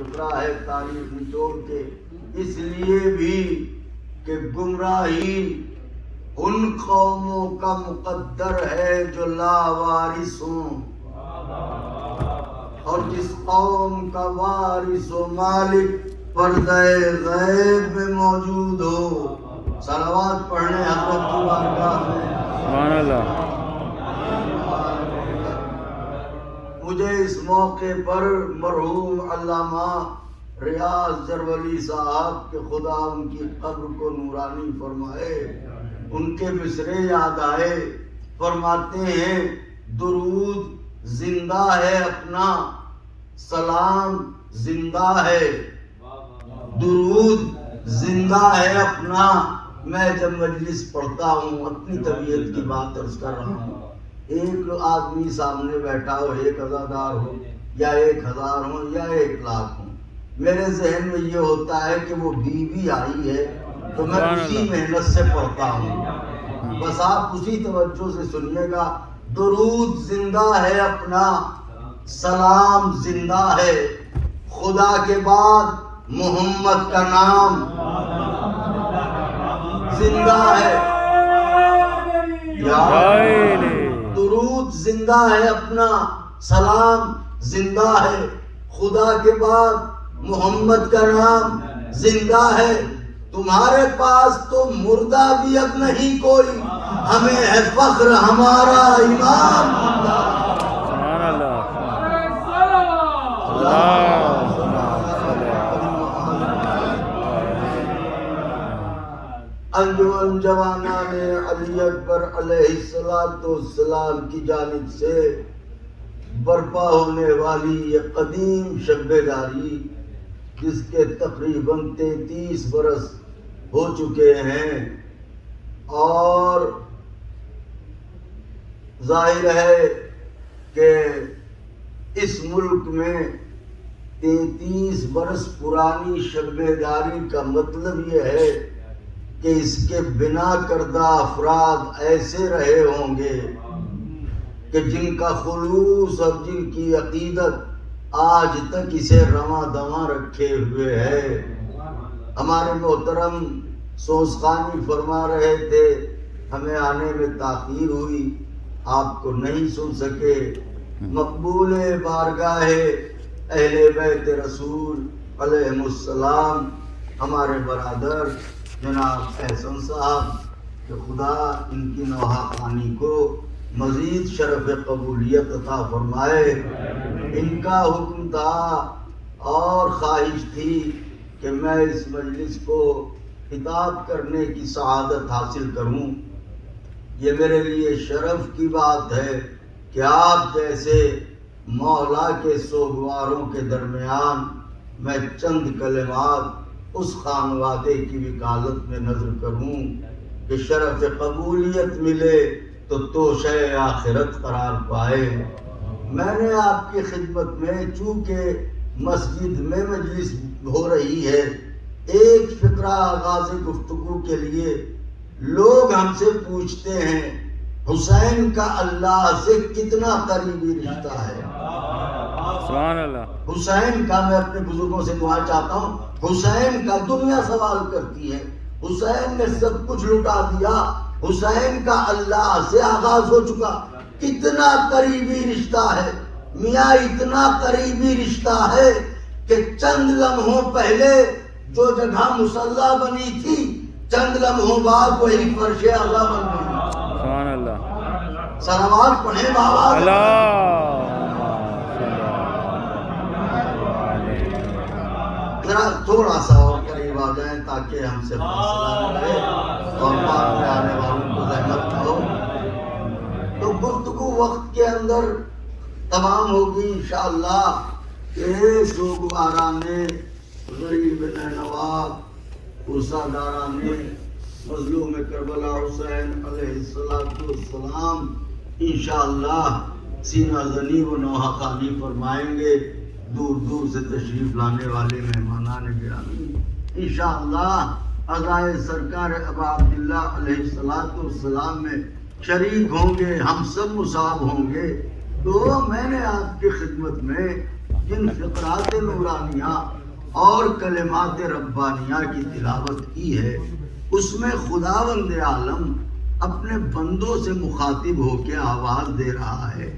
فقرہ ہے تاریخ نچوڑ کے، اس لیے بھی کہ گمراہی ان قوموں کا مقدر ہے جو لاوارث ہوں، اور جس قوم کا وارث و مالک پردہ غیب میں موجود ہو۔ صلوات پڑھنے حضرت کی بارگاہ میں۔ سبحان اللہ۔ مجھے اس موقع پر مرحوم علامہ ریاض جرولی صاحب کے خدا ان کی قبر کو نورانی فرمائے، ان کے مصرے یاد آئے۔ فرماتے ہیں درود زندہ ہے اپنا، سلام زندہ ہے، درود زندہ ہے اپنا۔ میں جب مجلس پڑھتا ہوں اپنی طبیعت کی بات عرض کر رہا ہوں، ایک آدمی سامنے بیٹھا ہو، 1000 ہو یا 1000 ہو یا 1,00,000 ہو، میرے ذہن میں یہ ہوتا ہے کہ وہ بیوی آئی ہے تو میں اسی محنت سے پڑھتا ہوں۔ بس آپ اسی توجہ سے سنیے گا۔ درود زندہ ہے اپنا، سلام زندہ ہے، خدا کے بعد محمد کا نام زندہ ہے۔ درود زندہ ہے اپنا، سلام زندہ ہے، خدا کے بعد محمد کا نام زندہ ہے۔ تمہارے پاس تو مردہ بھی اب نہیں کوئی، ہمیں ہے فخر ہمارا امام زندہ ہے۔ سبحان اللہ۔ انجمن جوانان علی اکبر علیہ السلام کی جانب سے برپا ہونے والی یہ قدیم شب بیداری، جس کے تقریباً 33 برس ہو چکے ہیں، اور ظاہر ہے کہ اس ملک میں 33 برس پرانی شب بیداری کا مطلب یہ ہے کہ اس کے بنا کردہ افراد ایسے رہے ہوں گے کہ جن کا خلوص اور جن کی عقیدت آج تک اسے رواں دواں رکھے ہوئے ہے۔ ہمارے محترم سوزخانی فرما رہے تھے ہمیں آنے میں تاخیر ہوئی، آپ کو نہیں سن سکے۔ مقبول بارگاہ اہل بیت رسول علیہ السلام ہمارے برادر جناب احسن صاحب، کہ خدا ان کی نوحہ خوانی کو مزید شرف قبولیت عطا فرمائے۔ ان کا حکم تھا اور خواہش تھی کہ میں اس مجلس کو خطاب کرنے کی سعادت حاصل کروں۔ یہ میرے لیے شرف کی بات ہے کہ آپ جیسے مولا کے سوگواروں کے درمیان میں چند کلمات اس خانوادے کی وکالت میں نظر کروں کہ شرف قبولیت ملے تو توشہ آخرت قرار پائے۔ میں نے آپ کی خدمت میں، چونکہ مسجد میں مجلس ہو رہی ہے، ایک فقرہ آغاز گفتگو کے لیے لوگ ہم سے پوچھتے ہیں حسین کا اللہ سے کتنا قریبی رشتہ ہے؟ سبحان اللہ۔ حسین کا، میں اپنے بزرگوں سے دعا چاہتا ہوں، حسین کا دنیا سوال کرتی ہے، حسین نے سب کچھ لٹا دیا، حسین کا اللہ سے آغاز ہو چکا، کتنا قریبی رشتہ ہے میاں، اتنا قریبی رشتہ ہے کہ چند لمحوں پہلے جو جگہ مصلی بنی تھی، چند لمحوں بعد وہی فرش اعلیٰ بن گئی۔ سبحان اللہ۔ صلوات پڑھیں بابا۔ ذرا تھوڑا سا اور قریب آ جائیں تاکہ ہم سے فاصلہ نہ رہے اور بعد میں آنے والوں کو زحمت نہ ہو۔ تو گفتگو وقت کے اندر تمام ہوگی انشاءاللہ کہ سوگوارانے غریب نواب، پرسہ دارانے مظلوم کربلا حسین علیہ السلام انشاءاللہ سینہ زنی و نوحہ خوانی فرمائیں گے۔ دور دور سے تشریف لانے والے مہمانان گرامی انشاءاللہ عزائے سرکار ابا عبداللہ علیہ السلام میں شریک ہوں گے، ہم سب مصاب ہوں گے۔ تو میں نے آپ کی خدمت میں جن فقرات نورانیہ اور کلمات ربانیہ کی تلاوت کی ہے، اس میں خداوند عالم اپنے بندوں سے مخاطب ہو کے آواز دے رہا ہے،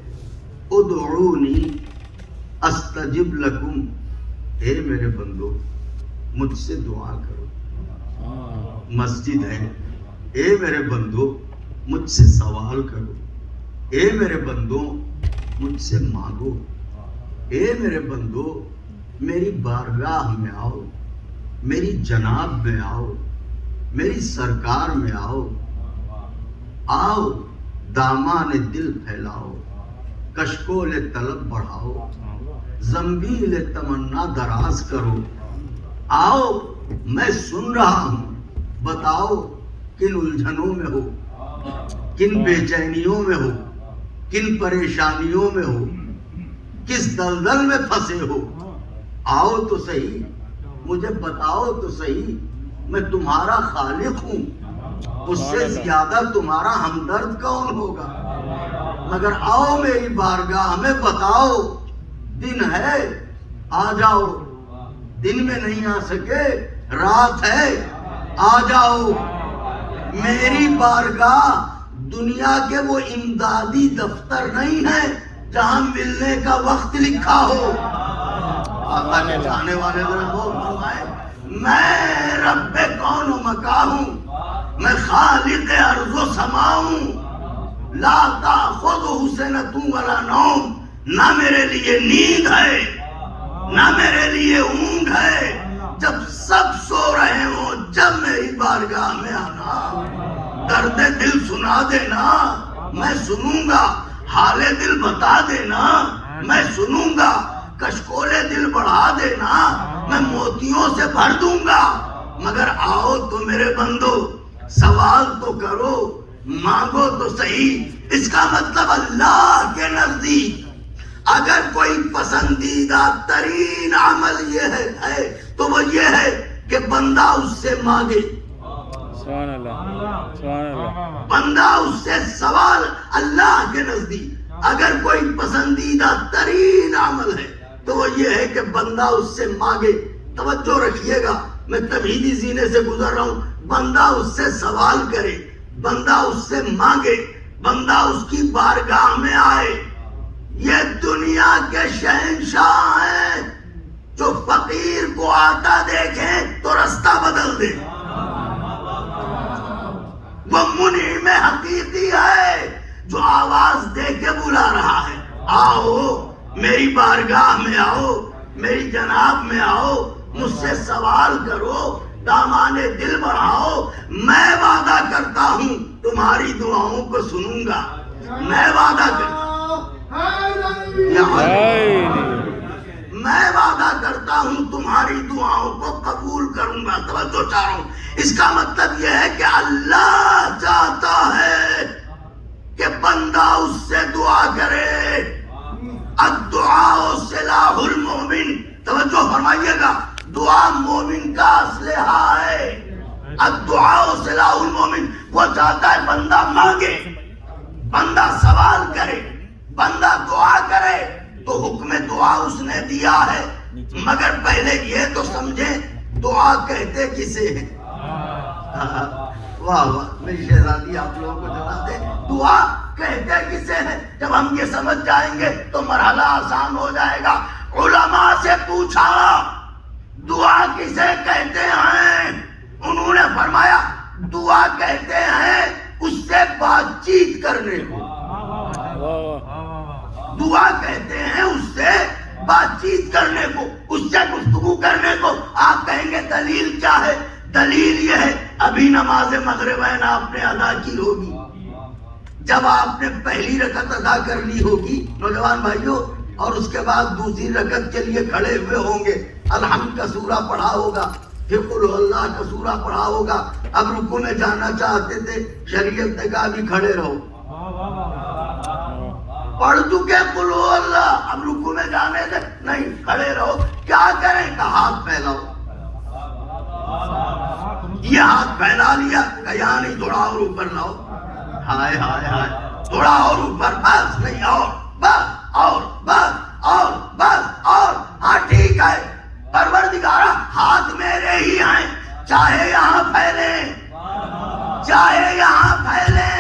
ادعونی استجب لکم، اے میرے بندو مجھ سے دعا کرو۔ مسجد ہے، اے میرے بندو مجھ سے سوال کرو، اے میرے بندو مجھ سے مانگو، اے میرے بندو میری بارگاہ میں آؤ، میری جناب میں آؤ، میری سرکار میں آؤ، آؤ دامان دل پھیلاؤ، کشکول طلب بڑھاؤ، زنبیل تمنا دراز کرو، آؤ میں سن رہا ہوں، بتاؤ کن الجھنوں میں ہو، کن بے چینیوں میں ہو، کن پریشانیوں میں ہو، کس دلدل میں پھنسے ہو، آؤ تو صحیح، مجھے بتاؤ تو صحیح، میں تمہارا خالق ہوں، اس سے زیادہ تمہارا ہمدرد کون ہوگا؟ مگر آؤ میری بارگاہ میں، بتاؤ دن ہے آ جاؤ، دن میں نہیں آ سکے رات ہے آ جاؤ، میری بارگاہ دنیا کے وہ امدادی دفتر نہیں ہے جہاں ملنے کا وقت لکھا ہو۔ آقا کے چاہنے والے ذرا غور فرمائیں، میں رب کون و مکاں ہوں، میں خالق ارض و سما ہوں، لا تاخذہ سنۃ ولا نوم، نہ میرے لیے نیند ہے نہ میرے لیے اونگ ہے، جب سب سو رہے ہوں جب میری بارگاہ میں آنا، درد دل سنا دینا میں سنوں گا، حال دل بتا دینا میں سنوں گا، کشکولے دل بڑھا دینا میں موتیوں سے بھر دوں گا، مگر آؤ تو میرے بندو سوال تو کرو، مانگو تو صحیح۔ اس کا مطلب اللہ کے نزدیک اگر کوئی پسندیدہ ترین عمل یہ ہے تو وہ یہ ہے کہ بندہ اس سے مانگے، سبحان اللہ، سبحان اللہ، بندہ اس سے سوال۔ اللہ کے نزدیک اگر کوئی پسندیدہ ترین عمل ہے تو وہ یہ ہے کہ بندہ اس سے مانگے۔ توجہ رکھیے گا، میں تمہیدی زینے سے گزر رہا ہوں، بندہ اس سے سوال کرے، بندہ اس سے مانگے، بندہ اس کی بارگاہ میں آئے۔ یہ دنیا کے شہنشاہ ہیں جو فقیر کو آتا دیکھیں تو رستہ بدل دے، وہ منعم حقیقی ہے جو آواز دے کے بلا رہا ہے، آؤ میری بارگاہ میں آؤ، میری جناب میں آؤ، مجھ سے سوال کرو، دامان دل بڑھاؤ، میں وعدہ کرتا ہوں تمہاری دعاؤں کو سنوں گا، میں وعدہ کرتا ہوں، میں وعدہ کرتا ہوں تمہاری دعاؤں کو قبول کروں گا۔ توجہ چاہ رہا ہوں، اس کا مطلب یہ ہے کہ اللہ چاہتا ہے کہ بندہ اس سے دعا کرے۔ الدعاء سلاح المومن، توجہ فرمائیے گا، دعا مومن کا اسلحہ ہے۔ الدعاء سلاح المومن، وہ چاہتا ہے بندہ مانگے، بندہ سوال کرے، بندہ دعا کرے، تو حکم دعا اس نے دیا ہے، مگر پہلے یہ تو سمجھیں دعا کہتے کسے ہیں۔ واہ واہ، میری شہزادی آپ لوگوں کو جواب دے، دعا کہتے کسے ہیں؟ جب ہم یہ سمجھ جائیں گے تو مرحلہ آسان ہو جائے گا۔ علماء سے پوچھا دعا کسے کہتے ہیں، انہوں نے فرمایا دعا کہتے ہیں اس سے بات چیت کرنے کو، دعا کہتے ہیں اس سے بات چیت کرنے کو، اس سے گفتگو کرنے کو۔ آپ کہیں گے دلیل کیا ہے؟ دلیل یہ ہے، ابھی نماز مغربین آپ نے ادا کی ہوگی، جب آپ نے پہلی رکعت ادا کر لی ہوگی نوجوان بھائیوں، اور اس کے بعد دوسری رکعت کے لیے کھڑے ہوئے ہوں گے، الحمد کا سورہ پڑھا ہوگا، پھر قل اللہ کا سورہ پڑھا ہوگا، اب رکوع میں جانا چاہتے تھے، شریعت نے کہا بھی کھڑے رہو، پڑھ چکے قل اللہ، اب رکوع میں جانے دے نہیں، کھڑے رہو، کیا کریں؟ کہ ہاتھ پھیلاؤ، یہ ہاتھ پھیلا لیا کہ یہاں نہیں، تھوڑا اور اوپر لاؤ، ہائے ہائے ہائے، تھوڑا اور اوپر، بس نہیں، اور بس، اور بس، اور بس، اور چاہے یہاں پھیلے، چاہے یہاں پھیلے،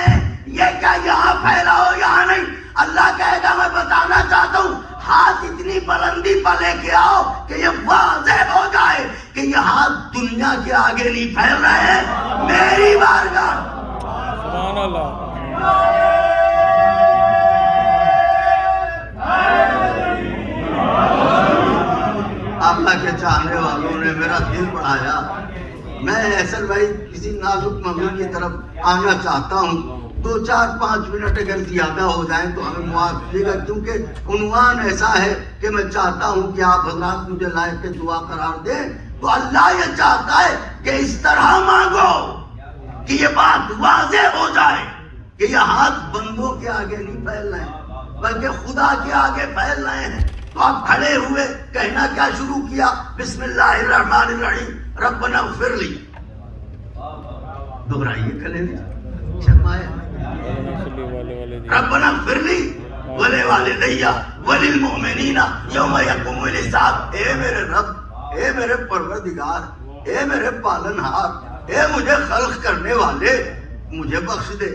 یہ کیا یہاں پھیلا ہو یہاں نہیں، اللہ کہے گا میں بتانا چاہتا ہوں ہاتھ اتنی بلندی پر لے کے آؤ کہ یہ واضح ہو جائے کہ یہ ہاتھ دنیا کے آگے نہیں پھیل رہے ہیں، میری بارگاہ۔ سبحان اللہ۔ اللہ کے چاہنے والوں نے میرا دل بڑھایا، میں احسن بھائی کسی نازک موضوع کی طرف آنا چاہتا ہوں، 2-4-5 منٹ اگر زیادہ ہو جائیں تو ہمیں معاف کیجیے گا، کیونکہ عنوان ایسا ہے کہ میں چاہتا ہوں کہ آپ حضرات مجھے لائق کے دعا قرار دیں، تو اللہ یہ چاہتا ہے کہ اس طرح مانگو کہ یہ بات واضح ہو جائے کہ یہ ہاتھ بندوں کے آگے نہیں پھیل رہے ہیں بلکہ خدا کے آگے پھیل رہے ہیں۔ تو آپ کھڑے ہوئے کہنا کیا شروع کیا؟ بسم اللہ الرحمن الرحیم، ربنا اغفر لی، دہرائیے کلمہ، شرمایا، ربنا اغفر لی ولوالدی وللمؤمنین یوم یقوم الحساب۔ اے میرے رب، اے میرے پروردگار، اے میرے پالنہار، اے مجھے خلق کرنے والے، مجھے بخش دے،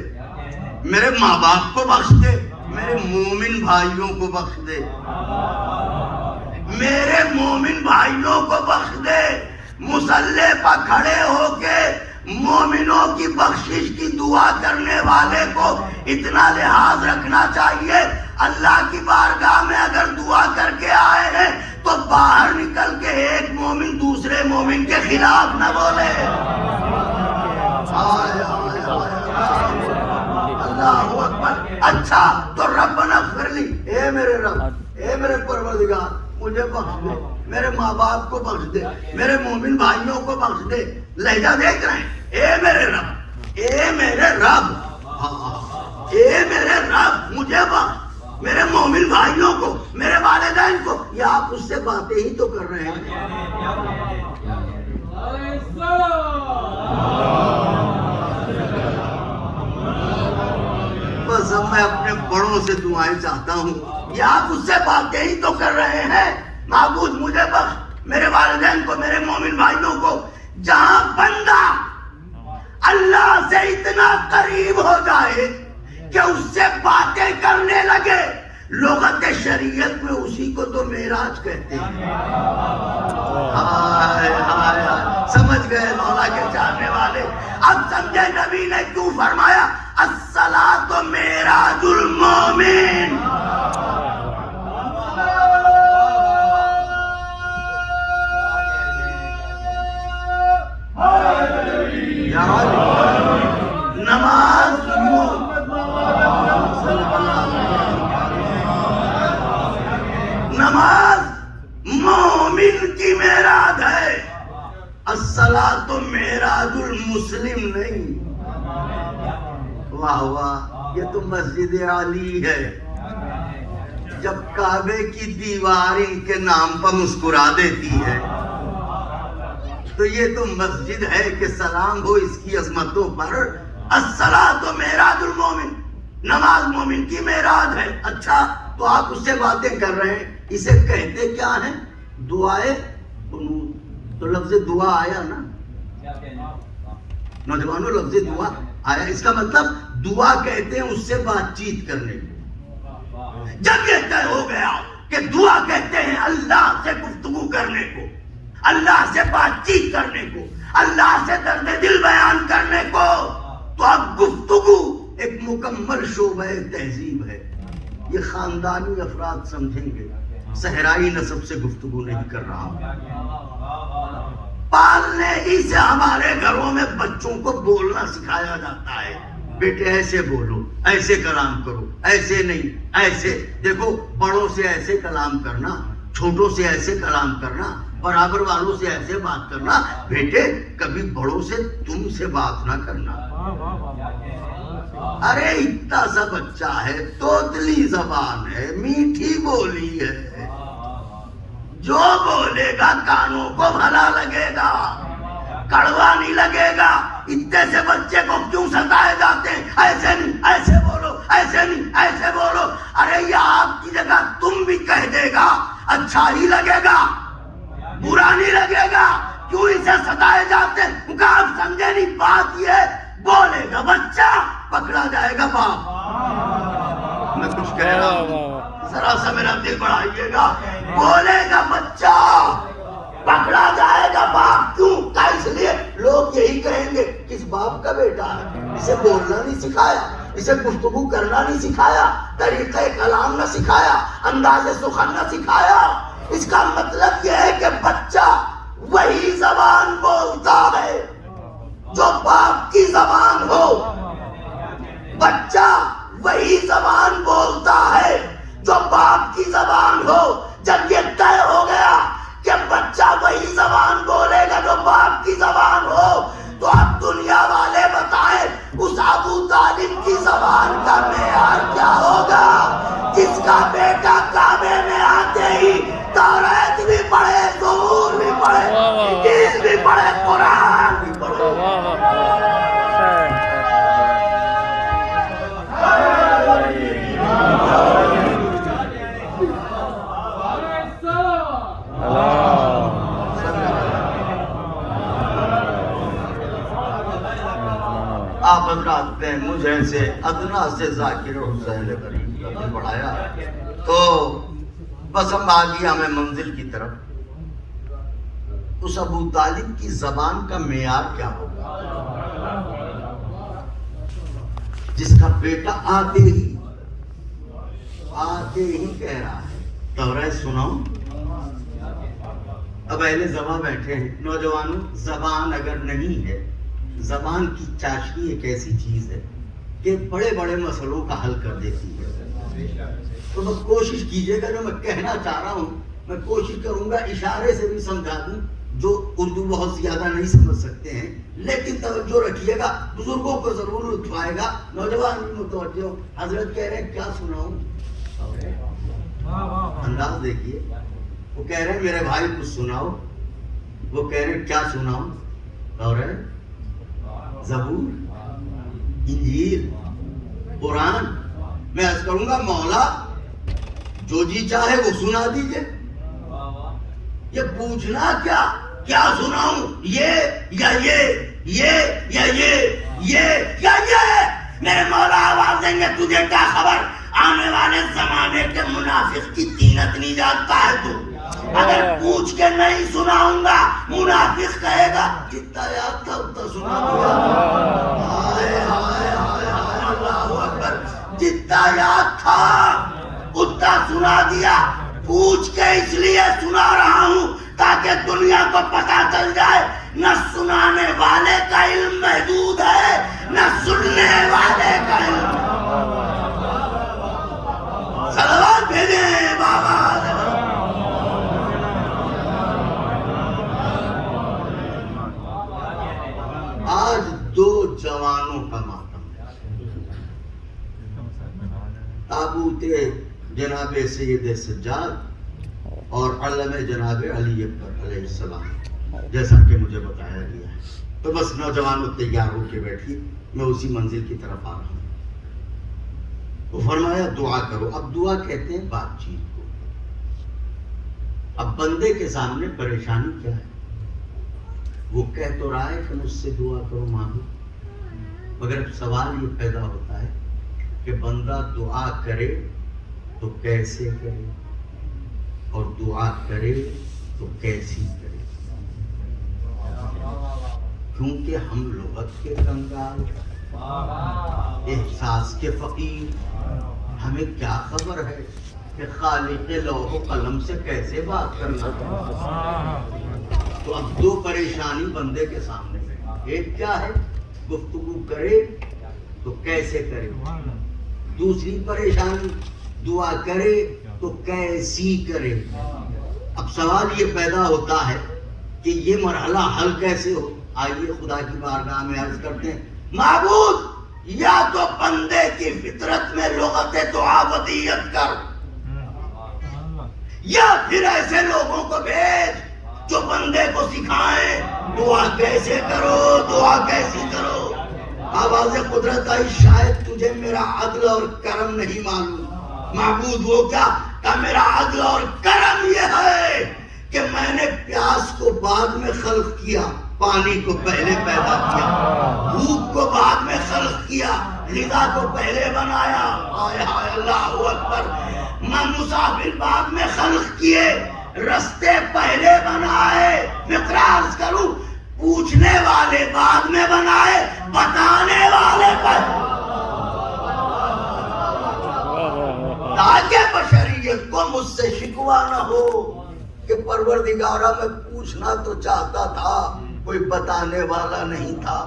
میرے ماں باپ کو بخش دے، میرے مومن بھائیوں کو بخش دے، میرے مومن بھائیوں کو بخش دے۔ مصلی پر کھڑے ہو کے مومنوں کی بخشش کی دعا کرنے والے کو اتنا لحاظ رکھنا چاہیے، اللہ کی بارگاہ میں اگر دعا کر کے آئے ہیں تو باہر نکل کے ایک مومن دوسرے مومن کے خلاف نہ بولے۔ اللہ اکبر۔ اچھا تو ربنا اغفر لی، اے میرے رب، اے میرے پروردگار، مجھے بخش دے، میرے ماں باپ کو بخش دے، میرے مومن بھائیوں کو بخش دے۔ لہجہ دیکھ رہے ہیں، اے میرے رب، اے میرے رب، اے میرے رب مجھے بخش، میرے مومن بھائیوں کو، میرے والدین کو۔ یہ آپ اس سے باتیں ہی تو کر رہے ہیں۔ بس اب میں اپنے بڑوں سے دعائیں چاہتا ہوں، یہ آپ اس سے باتیں ہی تو کر رہے ہیں۔ معبود مجھے بخش، میرے والدین کو، میرے مومن بھائیوں کو۔ جہاں بندہ اللہ سے اتنا قریب ہو جائے کہ اس سے باتیں کرنے لگے، لغت شریعت میں اسی کو تو معراج کہتے ہیں۔ ہائے ہائے ہائے، سمجھ گئے مولا کے چاہنے والے؟ اب سمجھے نبی نے کیوں فرمایا الصلاۃ معراج المومن۔ نماز مومن کی معراج ہے، الصلاۃ معراج المسلم نہیں۔ واہ واہ، یہ تو مسجد علی ہے، جب کعبے کی دیوار ان کے نام پر مسکرا دیتی ہے تو یہ تو مسجد ہے کہ سلام ہو اس کی عظمتوں پر۔ الصلاۃ معراج المومن، نماز مومن کی معراج ہے۔ اچھا تو آپ اس سے باتیں کر رہے ہیں، اسے کہتے کیا ہیں؟ دعائے قنوت۔ تو لفظ دعا آیا نا نوجوانوں، لفظ دعا آیا، اس کا مطلب دعا کہتے ہیں اس سے بات چیت کرنے کو۔ جب یہ طے ہو گیا کہ دعا کہتے ہیں اللہ سے گفتگو کرنے کو، اللہ سے بات چیت کرنے کو، اللہ سے درد دل بیان کرنے کو، تو اب گفتگو ایک مکمل شعبہ تہذیب ہے۔ یہ خاندانی افراد سمجھیں گے، صحرائی نسب سے گفتگو نہیں کر رہا ہوں۔ پالنے ہی سے ہمارے گھروں میں بچوں کو بولنا سکھایا جاتا ہے، بیٹے ایسے بولو، ایسے کلام کرو، ایسے نہیں ایسے۔ دیکھو بڑوں سے ایسے کلام کرنا، چھوٹوں سے ایسے کلام کرنا، برابر والوں سے ایسے بات کرنا۔ بیٹے کبھی بڑوں سے تم سے بات نہ کرنا۔ ارے اتنا سا بچہ ہے، توتلی زبان ہے، میٹھی بولی ہے، جو بولے گا کانوں کو بھلا لگے گا، کڑوا نہیں لگے گا۔ اتنے سے بچے کو کیوں ستائے جاتے ہیں؟ ایسے نہیں ایسے بولو، ایسے نہیں ایسے بولو۔ ارے یہ آپ کی جگہ تم بھی کہہ دے گا، اچھا ہی لگے گا، برا نہیں لگے گا، کیوں اسے ستائے جاتے ہیں؟ ان کا آپ سمجھے نہیں، بات یہ ہے بولے گا بچہ پکڑا جائے گا باپ۔ میں کچھ کہہ رہا ہوں، ذرا سا میرا دل بڑھائیے گا، بولے گا بچہ پکڑا جائے گا باپ۔ کیوں؟ اس لیے لوگ یہی کہیں گے کس باپ کا بیٹا ہے، اسے بولنا نہیں سکھایا، اسے گفتگو کرنا نہیں سکھایا، طریقہ کلام نہ سکھایا، انداز سخن نہ سکھایا۔ اس کا مطلب یہ ہے کہ بچہ وہی زبان بولتا ہے جو باپ کی زبان ہو، بچہ وہی زبان بولتا ہے جو باپ کی زبان ہو۔ جب یہ طے ہو گیا کہ بچہ وہی زبان بولے گا جو باپ کی زبان ہو، تو اب دنیا والے بتائیں اس ابو طالب کی زبان کا معیار کیا ہوگا، جس کا بیٹا کعبے میں آتے ہی توریت بھی پڑھے، زبور بھی پڑھے، انجیل بھی پڑھے، قرآن بھی پڑھے۔ آپ حضرات نے مجھے سے ادنا سے ذاکر حسین کریم کا پڑھایا، تو بس ہم آ گیا ہمیں منزل کی طرف۔ اس ابو طالب کی زبان کا معیار کیا ہوگا جس کا بیٹا آتے ہی کہہ رہا ہے توریت سناؤ۔ اب اہل زبان بیٹھے ہیں، نوجوانوں، زبان اگر نہیں ہے، زبان کی چاشنی ایک ایسی چیز ہے کہ بڑے بڑے مسئلوں کا حل کر دیتی ہے۔ تو بس کوشش کیجئے گا، جو میں کہنا چاہ رہا ہوں میں کوشش کروں گا اشارے سے بھی سمجھا دوں، جو اردو بہت زیادہ نہیں سمجھ سکتے ہیں، لیکن توجہ رکھیے گا، بزرگوں کو ضرور لطفائے گا، نوجوان بھی متوجہ ہو۔ حضرت کہہ رہے ہیں کیا سناؤں، انداز دیکھیے، وہ کہہ رہے ہیں میرے بھائی کچھ سناؤ، وہ کہہ رہے ہیں کیا سناؤں، توریت، زبور، انجیل، قرآن۔ میں عرض کروں گا مولا جو جی چاہے وہ سنا دیجئے، یہ پوچھنا کیا سناؤں، یہ یا یہ میرے مولا آواز دیں گے تجھے کیا خبر، آنے والے زمانے کے منافق کی طینت نہیں جانتا ہے تو، اگر پوچھ کے نہیں سناؤں گا منافق کہے گا جتنا یاد تھا اتنا سنا دیا، ہائے ہائے ہائے ہائے اللہ اکبر، جتنا یاد تھا اتنا سنا دیا۔ پوچھ کے اس لیے سنا رہا ہوں تاکہ دنیا کو پتا چل جائے نہ سنانے والے کا علم محدود ہے نہ سننے والے کا علم۔ صلوات بھیجیں بابا۔ آج دو جوانوں کا ماتم ہے، تابوت جناب سید سجاد اور علم جناب علی اکبر علیہ السلام، جیسا کہ مجھے بتایا گیا ہے۔ تو بس نوجوانوں تیار ہو کے بیٹھیے، میں اسی منزل کی طرف آ رہا ہوں۔ وہ فرمایا دعا کرو۔ اب دعا کہتے ہیں بات چیت کو۔ اب بندے کے سامنے پریشانی کیا ہے، وہ کہہ تو رہا ہے کہ مجھ سے دعا کرو مانگو، مگر سوال یہ پیدا ہوتا ہے کہ بندہ دعا کرے تو کیسے کرے، اور دعا کرے تو کیسی کرے، کیونکہ ہم لغت کے کنگال، احساس کے فقیر، ہمیں کیا خبر ہے کہ خالق لوح و قلم سے کیسے بات کرنا ہے۔ تو اب دو پریشانی بندے کے سامنے ہے، ایک کیا ہے گفتگو کرے تو کیسے کرے، دوسری پریشانی دعا کرے تو کیسی کرے۔ اب سوال یہ پیدا ہوتا ہے کہ یہ مرحلہ حل کیسے ہو۔ آئیے خدا کی بارگاہ میں عرض کرتے ہیں معبود یا تو بندے کی فطرت میں لغت دعا ودیت کر، یا پھر ایسے لوگوں کو بھیج جو بندے کو سکھائیں دعا کیسے کرو، دعا کیسی کرو۔ آواز قدرت آئی شاید تجھے میرا عدل اور کرم نہیں معلوم۔ معبود وہ کیا کہ میرا عدل اور کرم یہ ہے کہ میں نے پیاس کو بعد میں خلق کیا، پانی کو پہلے پیدا کیا، بھوک کو بعد میں خلق کیا، غذا کو پہلے بنایا، ہائے ہائے اللہ اکبر، میں مسافر بعد میں خلق کیے، رستے پہلے بنائے، مقراض کروں پوچھنے والے بعد میں بنائے، بتانے والے پہلے، تاکہ بشریت کو مجھ سے شکوہ نہ ہو کہ پروردگارہ میں پوچھنا تو چاہتا تھا، کوئی بتانے والا نہیں تھا،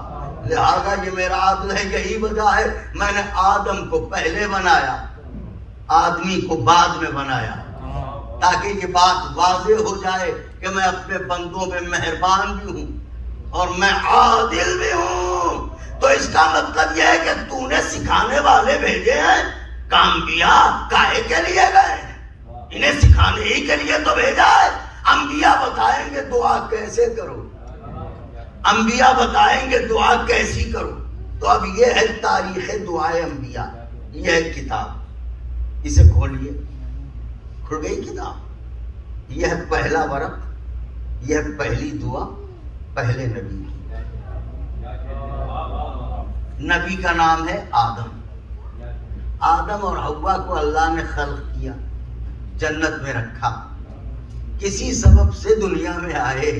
لہذا یہ میرا عدل ہے، یہی وجہ ہے میں نے آدم کو پہلے بنایا، آدمی کو بعد میں بنایا، تاکہ یہ بات واضح ہو جائے کہ میں اپنے بندوں میں مہربان بھی ہوں اور میں عادل بھی ہوں۔ تو اس کا مطلب یہ ہے کہ تو نے سکھانے والے بھیجے ہیں، کام کیا کاہے کے لیے گئے؟ انہیں سکھانے ہی کے لیے تو بھیجا ہے۔ انبیاء بتائیں گے دعا کیسے کرو، انبیاء بتائیں گے دعا کیسی کرو۔ تو اب یہ ہے تاریخ دعائے انبیاء، یہ ہے کتاب، اسے کھولیے، کھل گئی کتاب، یہ ہے پہلا ورق، یہ ہے پہلی دعا پہلے نبی کی۔ نبی کا نام ہے آدم۔ آدم اور حوا کو اللہ نے خلق کیا، جنت میں رکھا، کسی سبب سے دنیا میں آئے،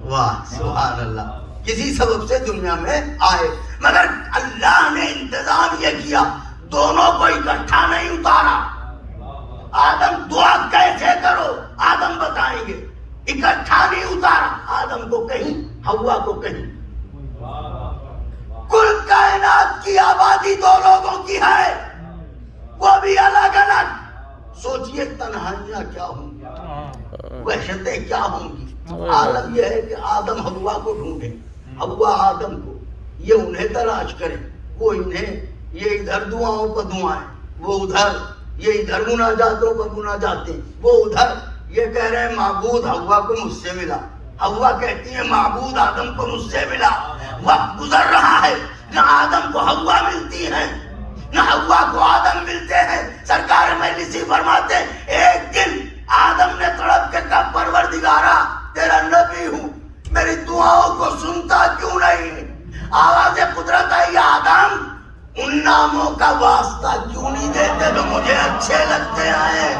واہ سبحان اللہ، کسی سبب سے دنیا میں آئے، مگر اللہ نے انتظام یہ کیا دونوں کو اکٹھا نہیں اتارا۔ آدم دعا کیسے کرو آدم بتائیں گے، اکٹھا نہیں اتارا، آدم کو کہیں حوا کو کہیں۔ کل کائنات کی آبادی دو لوگوں کی ہے، وہ بھی الگ الگ، سوچئے تنہائیاں کیا ہوں گی، وحشتیں کیا ہوں گی۔ عالم یہ ہے کہ آدم حوا کو ڈھونڈے، حوا آدم کو، یہ انہیں تلاش کرے، وہ انہیں، یہ ادھر دعاؤں پر دعائیں، وہ ادھر، یہ ادھر مناجاتوں پر مناجاتیں، وہ ادھر، یہ کہہ رہے ہیں معبود حوا کو مجھ سے ملا، حوا کہتی ہے معبود آدم کو مجھ سے ملا۔ وقت گزر رہا ہے، نہ آدم کو حوا ملتی ہے نہ حوا کو آدم ملتے ہیں۔ سرکار مجلسی فرماتے ایک دن آدم نے تڑپ کے کہا پروردگارا تیرا نبی ہوں، میری دعاؤں کو سنتا کیوں نہیں؟ آواز قدرت آئی آدم ان ناموں کا واسطہ کیوں نہیں دیتے جو مجھے اچھے لگتے ہیں؟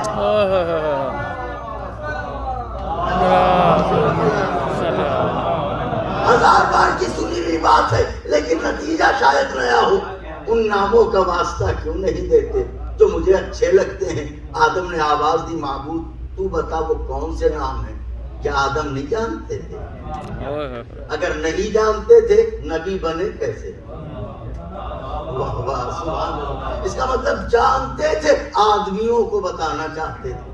ہزار بار کی سنی ہوئی بات ہے لیکن نتیجہ شاید نیا ہو۔ ان ناموں کا واسطہ کیوں نہیں دیتے جو مجھے اچھے لگتے ہیں؟ آدم نے آواز دی معبود تو بتا وہ کون سے نام ہیں؟ کیا آدم نہیں جانتے تھے؟ اگر نہیں جانتے تھے نبی بنے کیسے؟ واہ واہ سبحان اللہ، اس کا مطلب جانتے تھے، آدمیوں کو بتانا چاہتے تھے۔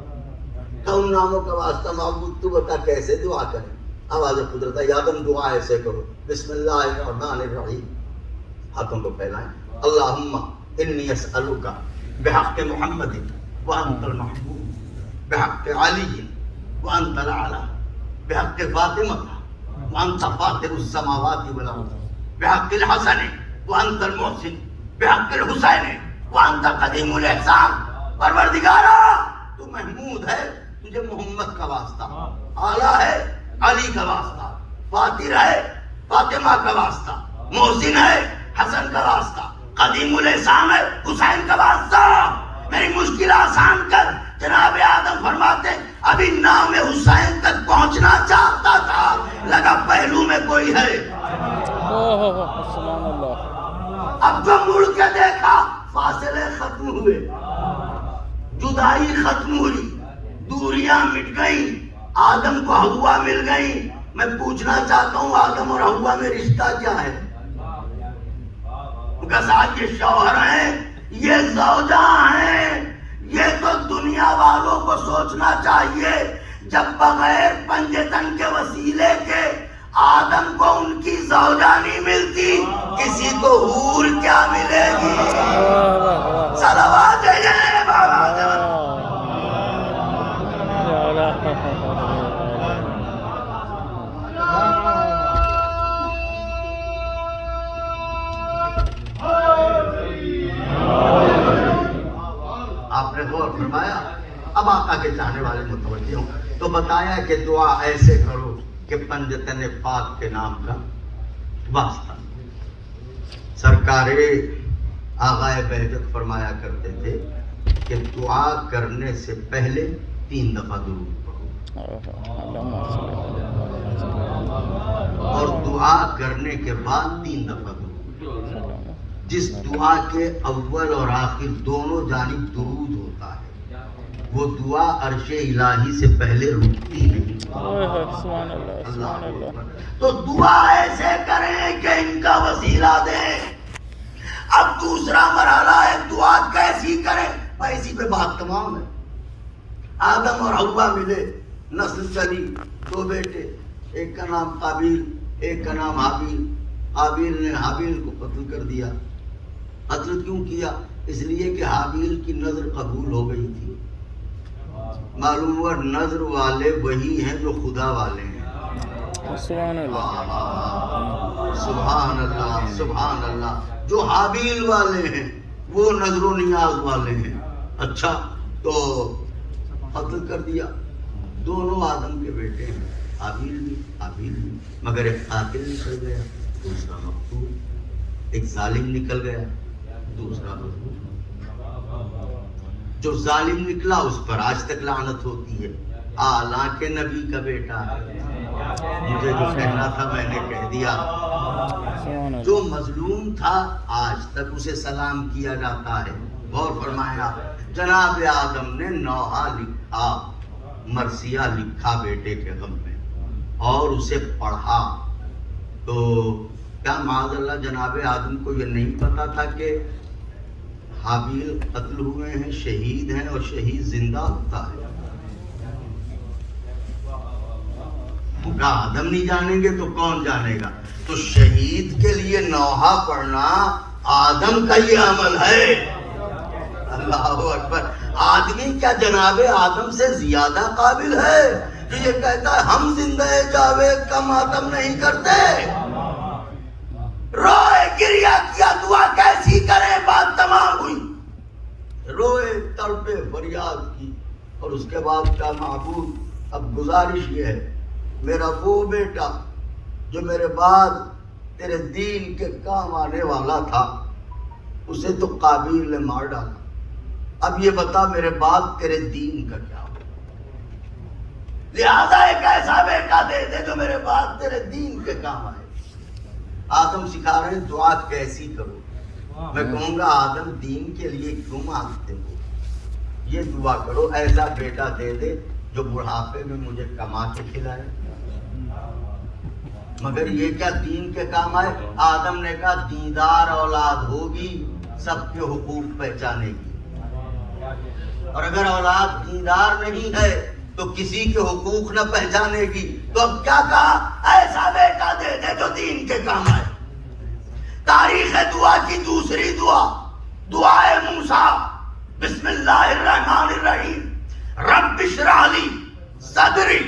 کہ ان ناموں کا واسطہ معبود تو بتا کیسے دعا کریں؟ آواز قدرت ہے آدم دعا ایسے کرو، بسم اللہ الرحمن الرحیم، ہاتھوں کو پھیلائیں، اللہم انی اسألک بحق محمد وانت المحبوب بحق علی وانت العلا بحق فاطمہ وانت فاطر السماوات والارض بحق الحسن وانت المحسن بحق الحسین وانت قدیم الاحسان۔ پروردگارا تو محمود ہے، تجھے محمد کا واسطہ، اعلیٰ ہے علی کا واسطہ، فاطر ہے فاطمہ کا واسطہ، محسن ہے حسن کا واسطہ، قدیم الاحسان ہے حسین کا واسطہ، میری مشکل آسان کر۔ جناب آدم فرماتے ابھی نام حسین تک پہنچنا چاہتا تھا، لگا پہلو میں کوئی ہے، سبحان اللہ۔ اب جو مڑ کے دیکھا فاصلے ختم ہوئے، جدائی ختم ہوئی، دوریاں مٹ گئیں، آدم کو حوا مل گئی۔ میں پوچھنا چاہتا ہوں آدم اور حوا میں رشتہ کیا ہے؟ ان کا ساتھ یہ شوہر ہیں، یہ زوجہ ہیں، یہ تو دنیا والوں کو سوچنا چاہیے جب بغیر پنجتن کے وسیلے کے آدم کو ان کی زوجہ نہیں ملتی، کسی کو حور کیا ملے گی؟ صلوات ہے بابا آپ نے غور فرمایا؟ اب آقا کے چاہنے والے متوجہ ہوں، تو بتایا کہ دعا ایسے کرو کہ پنجتن پاک کے نام کا واسطہ. سرکار آغائے بہجت فرمایا کرتے تھے کہ دعا کرنے سے پہلے 3 دفعہ درود پڑھو اور دعا کرنے کے بعد 3 دفعہ درود. جس دعا کے اول اور آخر دونوں جانب درود ہوتا ہے وہ دعا عرش الہی سے پہلے رکتی نہیں. سبحان اللہ سبحان اللہ. تو دعا ایسے کریں کہ ان کا وسیلہ دیں. اب دوسرا مرحلہ ہے دعا کیسی کریں. اسی پہ بات تمام ہے. آدم اور حوا ملے, نسل چلی, 2 بیٹے, ایک کا نام قابیل ایک کا نام حابیل. قابیل نے حابیل کو قتل کر دیا. قتل کیوں کیا؟ اس لیے کہ حابیل کی نظر قبول ہو گئی تھی. معلوم ہوا نظر والے وہی ہیں جو خدا والے ہیں. سبحان اللہ سبحان اللہ سبحان اللہ. جو حابیل والے ہیں وہ نظر و نیاز والے ہیں. اچھا, تو قتل کر دیا. دونوں آدم کے بیٹے ہیں, حابیل بھی, مگر ایک قاتل نکل گیا, دوسرا مقتول. ایک ظالم نکل گیا, دوسرا مظلوم. جو ظالم نکلا اس پر آج تک لعنت ہوتی ہے, حالانکہ نبی کا بیٹا ہے. مجھے جو کہنا تھا میں نے کہہ دیا. جو مظلوم تھا آج تک اسے سلام کیا جاتا ہے. غور فرمایا, جناب آدم نے نوحہ لکھا, مرثیہ لکھا بیٹے کے غم میں اور اسے پڑھا. تو کیا معاذ اللہ جناب آدم کو یہ نہیں پتا تھا کہ حابیل قتل ہوئے ہیں, شہید ہیں, اور شہید زندہ ہوتا ہے؟ کہا آدم نہیں جانیں گے تو کون جانے گا. تو شہید کے لیے نوحہ پڑھنا آدم کا یہ عمل ہے. اللہ اکبر. آدمی کیا جناب آدم سے زیادہ قابل ہے جو یہ کہتا ہے ہم زندہ جاوید کا ماتم نہیں کرتے؟ روئے, گریا کیا, دعا کیسی کریں, بات تمام ہوئی. روئے, تڑپے, فریاد کی, اور اس کے بعد کیا معبود اب گزارش یہ ہے, میرا وہ بیٹا جو میرے بعد تیرے دین کے کام آنے والا تھا اسے تو قابیل نے مار ڈالا. اب یہ بتا میرے بعد تیرے دین کا کیا ہو. لہذا ایک ایسا بیٹا دے دے جو میرے بعد تیرے دین کے کام آئے. آدم سکھا رہے ہیں دعا کیسی کرو. میں کہوں گا آدم دین کے لیے کیوں مانگتے ہو, یہ دعا کرو ایسا بیٹا دے دے جو بڑھاپے میں مجھے کما کے کھلائے. مگر یہ کیا دین کے کام آئے. آدم نے کہا دیندار اولاد ہوگی سب کے حقوق پہچانے گی, اور اگر اولاد دیندار نہیں ہے تو کسی کے حقوق نہ پہچانے گی. تو اب کیا کہا, ایسا بیٹا دے دے جو دین کے کام آئے. تاریخ دعا کی دوسری دعا دعائے موسیٰ. بسم اللہ الرحمن الرحیم. رب اشرح لی صدری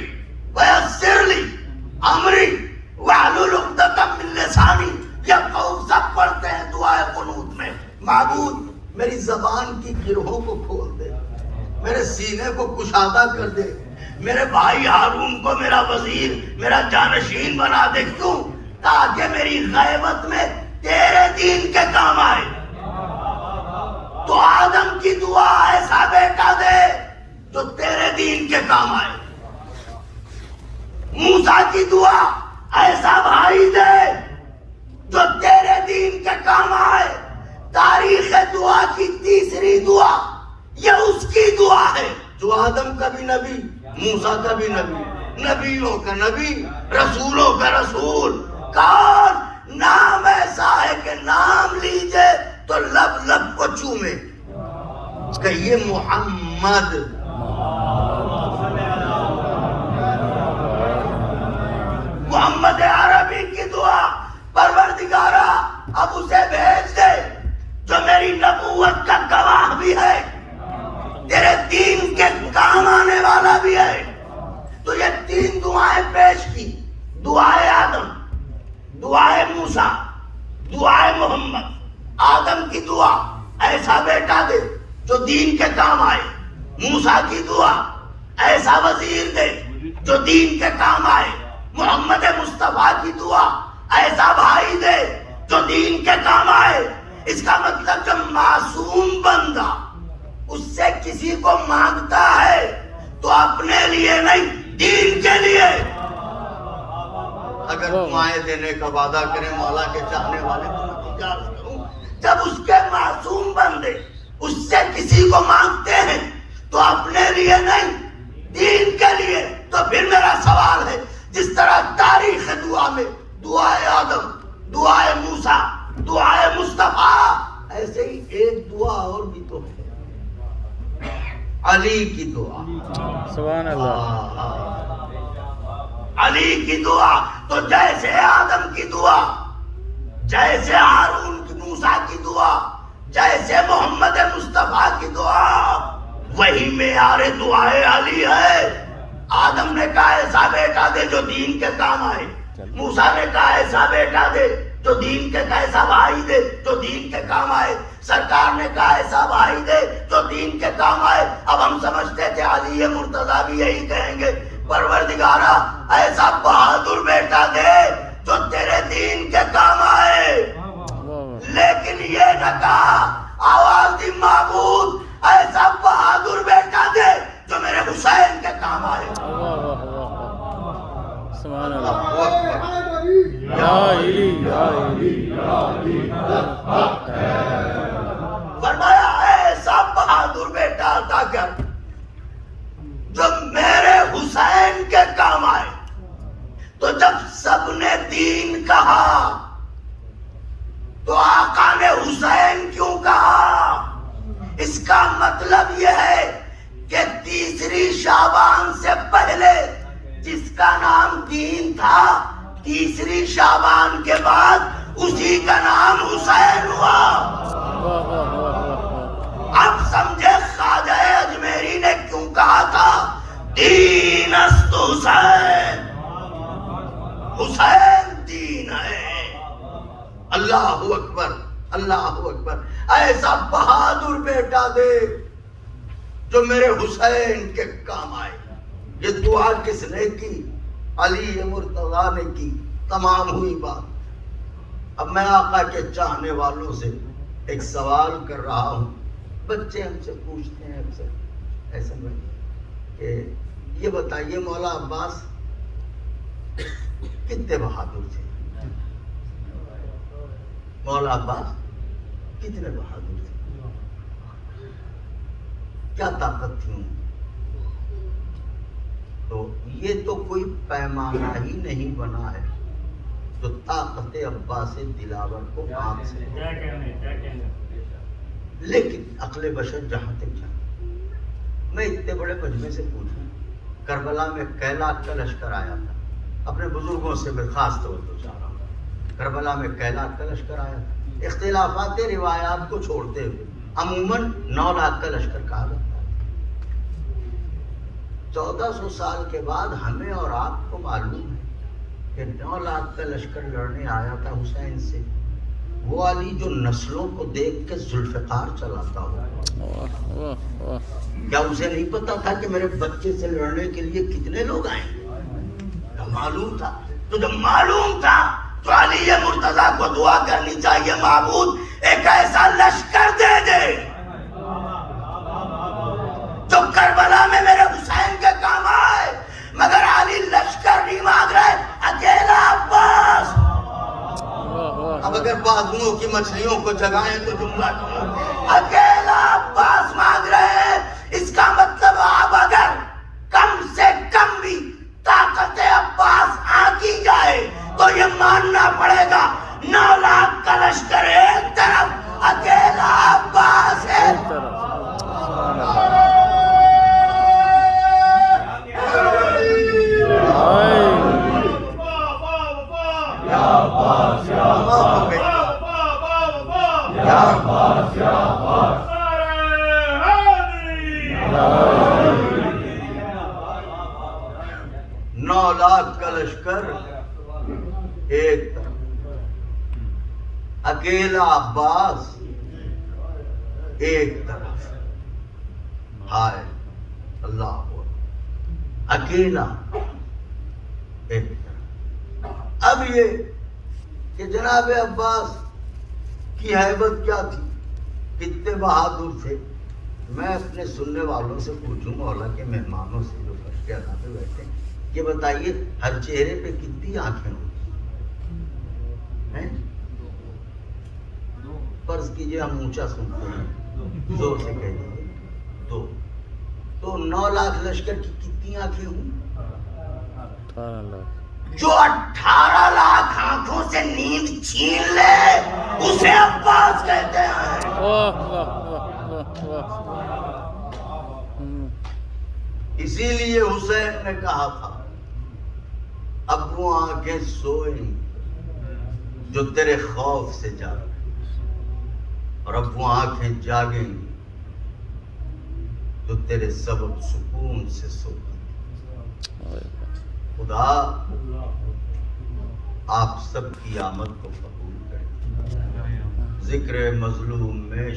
ویسر لی امری واحلل عقدۃ من لسانی. یہ سب پڑھتے ہیں دعائے قنوت میں. معبود میری زبان کی گرہوں کو کھول دے, میرے سینے کو کشادہ کر دے, میرے بھائی ہارون کو میرا وزیر, میرا جانشین بنا دے. کیوں؟ تاکہ میری غیبت میں تیرے دین کے کام آئے. تو آدم کی دعا ایسا بیٹا دے جو تیرے دین کے کام آئے. موسیٰ کی دعا ایسا بھائی دے جو تیرے دین کے کام آئے. تاریخ دعا کی تیسری دعا یہ اس کی دعا ہے جو آدم کا بھی نبی, موسیٰ کا بھی نبی, نبیوں کا نبی, رسولوں کا رسول. کون نام ایسا ہے کہ نام لیجئے تو لب لب کو چومے. کہیے محمد. محمد عربی کی دعا, پروردگارا اب اسے بھیج دے جو میری نبوت کا گواہ بھی ہے, تیرے دین کے کام آنے والا بھی ہے. تو یہ 3 دعائیں پیش کی. دعائے آدم, دعائے موسیٰ, دعائے محمد. آدم کی دعا ایسا بیٹا دے جو دین کے کام آئے. موسیٰ کی دعا ایسا وزیر دے جو دین کے کام آئے. محمد مصطفیٰ کی دعا ایسا بھائی دے جو دین کے کام آئے. اس کا مطلب جب معصوم بندہ اس سے کسی کو مانگتا ہے تو اپنے لیے نہیں دین کے لیے. اگر دعائیں دینے کا وعدہ کریں مولا کے چاہنے والے تو میں تجارت کروں. جب اس کے معصوم بندے اس سے کسی کو مانگتے ہیں تو اپنے لیے نہیں دین کے لیے. تو پھر میرا سوال ہے جس طرح تاریخ دعا میں دعائے آدم، دعائے موسیٰ، دعائے مصطفیٰ، ایسے ہی ایک دعا اور بھی تو ہے علی کی دعا. سبحان اللہ. علی کی دعا تو جیسے آدم کی دعا، جیسے ہارون کی موسیٰ کی دعا، جیسے محمد مصطفیٰ کی دعا، وہی معیار دعائے علی ہے. آدم نے کہا ایسا بیٹا دے جو دین کے کام آئے. موسیٰ نے کہا ایسا بیٹا دے جو دین کے، ایسا بھائی دے جو دین کے کام آئے. سرکار نے کہا ایسا بھائی دے جو دین کے کام آئے. اب ہم سمجھتے تھے علی مرتضیٰ بھی یہی کہیں گے، پروردگارا ایسا بہادر بیٹا دے جو تیرے دین کے کام آئے. لیکن یہ نہ کہا آواز دی معبود ایسا بہادر بیٹا دے جو میرے حسین کے کام آئے. سبحان اللہ. یا علی یا علی یا علی. فرمایا ایسا بہادر بیٹا عطا کر جو میرے حسین کے کام آئے. تو جب سب نے دین کہا تو آقا نے حسین کیوں کہا؟ اس کا مطلب یہ ہے کہ تیسری شعبان سے پہلے جس کا نام دین تھا، تیسری شعبان کے بعد اسی کا نام حسین ہوا. اب سمجھے خواجہ اجمیری نے کیوں کہا تھا دین است حسین، حسین دین ہے. اللہ اکبر، اللہ اکبر. ایسا بہادر بیٹا دے جو میرے حسین کے کام آئے. یہ دعا کس نے کی؟ علی مرتضیٰ نے کی. تمام ہوئی بات. اب میں آقا کے چاہنے والوں سے ایک سوال کر رہا ہوں. بچے ہم سے پوچھتے ہیں اکثر ایسا میں کہ یہ بتائیے مولا عباس کتنے بہادر تھے؟ مولا عباس کتنے بہادر تھے؟ کیا طاقت تھی ان کی؟ تو یہ تو کوئی پیمانہ ہی نہیں بنا ہے جو طاقت عباس دلاور کو آنکھ سے. لیکن عقل بشر جہاں تک جاتا. میں اتنے بڑے مجمع سے پوچھوں، کربلا میں کیلا کا لشکر آیا تھا. اپنے بزرگوں سے میں خاص توجہ چاہ رہا ہوں. کربلا میں کیلا کا لشکر آیا تھا. اختلافات روایات کو چھوڑتے ہوئے عموماً 9 لاکھ کا لشکر کہا جاتا ہے. 1400 سال کے بعد ہمیں اور آپ کو معلوم ہے کہ 9 لاکھ کا لشکر لڑنے آیا تھا حسین سے. وہ علی جو نسلوں کو دیکھ کے ذوالفقار چلاتا ہو، کیا اسے نہیں پتا تھا کہ میرے بچے سے لڑنے کے لیے کتنے لوگ آئیں گے؟ معلوم تھا. تو جب معلوم تھا تو علی مرتضیٰ کو دعا کرنی چاہیے معبود ایک ایسا لشکر دے دے جو کربلا میں میرے حسین کے کام آئے. مگر علی لشکر نہیں مانگ رہے، اکیلا عباس. اب اگر بازوؤں کی مچھلیوں کو جگائیں تو جملہ اکیلا عباس مانگ رہے ہیں. اس کا مطلب اب اگر کم سے کم بھی طاقت عباس آکی جائے تو یہ ماننا پڑے گا 9 لاکھ کا لشکر ایک طرف، اکیلا عباس ایک طرف. نو لاکھ کا لشکر ایک طرف، اکیلا عباس ایک طرف. ہائے اللہ. اکیلا ایک طرف. اب یہ کہ جناب عباس کی ہیبت کیا تھی، کتنے بہادر تھے. میں اپنے سننے والوں سے پوچھوں، مولا کے مہمانوں سے جو فرش کے ادا پہ بیٹھے ہیں، یہ بتائیے ہر چہرے پہ کتنی آنکھیں ہوتی ہیں؟ فرض کیجئے ہم اونچا سنتے ہیں، زور سے کہہ دیجیے 2. تو 9 لاکھ لشکر کی کتنی آنکھیں ہوں؟ 18 لاکھ. جو 18 لاکھ آنکھوں سے نیند چھین لے اسے عباس کہتے ہیں. واہ واہ واہ واہ واہ. اسی لیے حسین نے کہا تھا اب وہ آنکھیں سوئیں جو تیرے خوف سے جاگیں، اور اب وہ آنکھیں جاگیں گی جو تیرے سبب سکون سے سوئیں. خدا آپ سب کی آمد کو قبول کرے. ذکر مظلوم میں